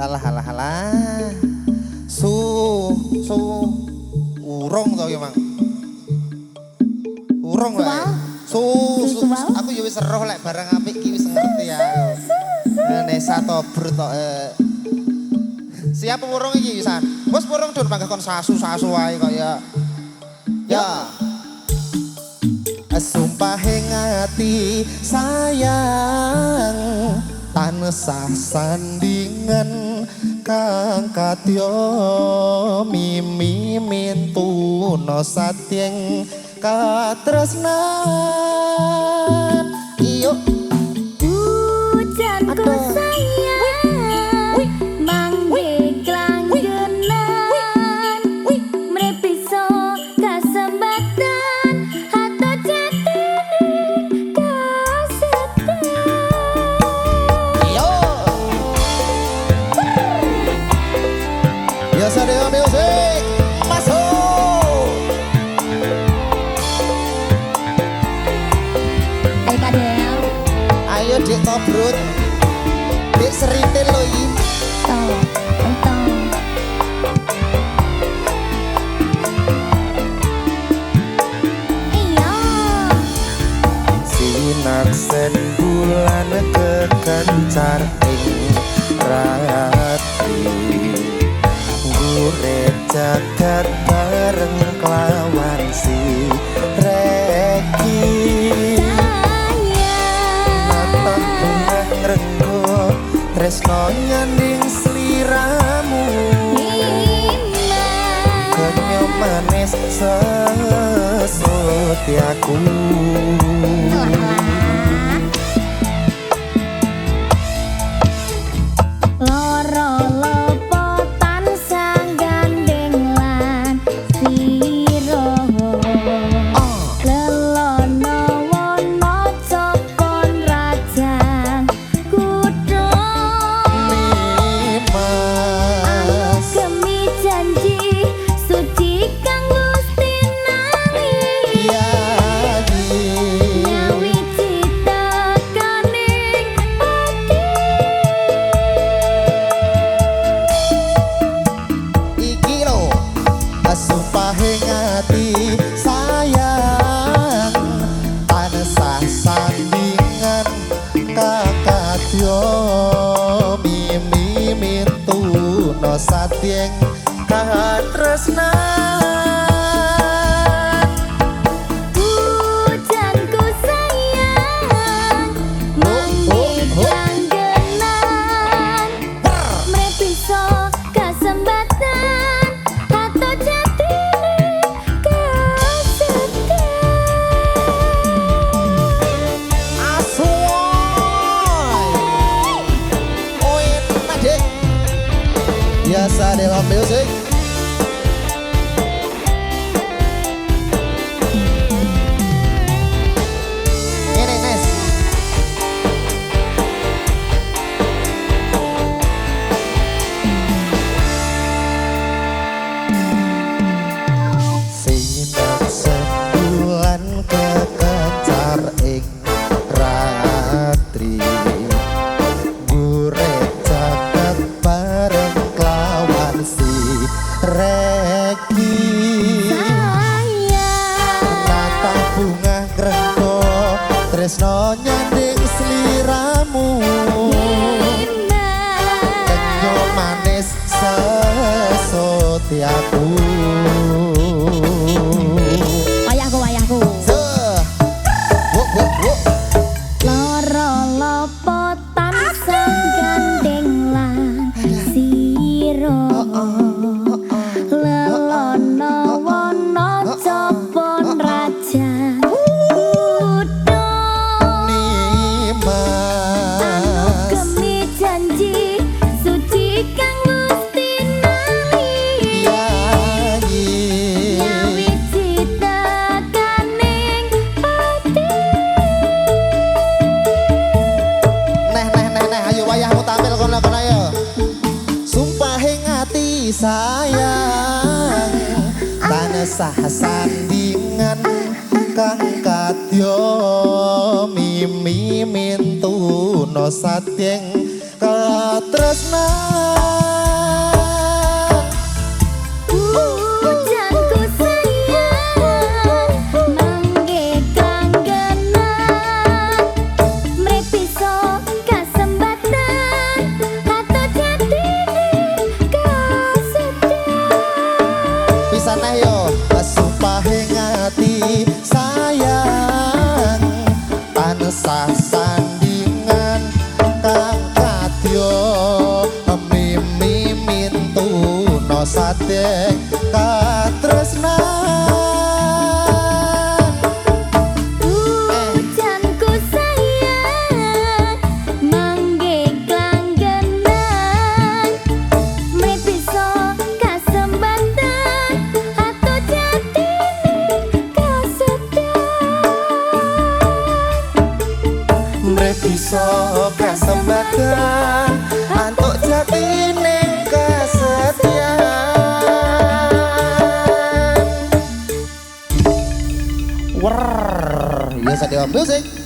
Alah alah alah. Su urung to ya, Mang. Urung wae. Aku ya wis roh lek barang apik iki wis ngerti aku. Nesa to brut to. Siap urung iki wisan. Wes urung dur mangga kon sasu-sasu wae kaya. Ya. Sumpah hati sayang tansah sandingan kang katya mimi mintuna satyeng katresnan iyo hujanku sayang mangge klanggenan mrepiso kasembatan hato jatine kasetan iyo biasa deh music masuk ayo Dik Tobrut Dik Seritil lo iki sinaksen bulan kekencar ing ratri urip jagat bareng kelawan si reki natah bunga ngrenggo tresno nyanding sliramu kenyo manis sesutiaku satyeng katresnan hujanku sayang mangge klanggenan mrepiso kasembatan hato jatine kasetan biasa Dewa Music ini Nes sinak sebulan kekencar ing ratri reki nata bunga grengko tresno nyanding sliramu kenyo manis sesutiaku wayahku loro lopo tansah gandeng lan sira sayang tansah sandingan kang katya mimi mintuna satyeng katresnan ate katresnan Hujanku sayang mangge klanggenan mrip bisa kasembatan atau jatine kasedan mrep bisa kasembatan antuk jatine kesetiaan. Wer, ya Sadewa Music.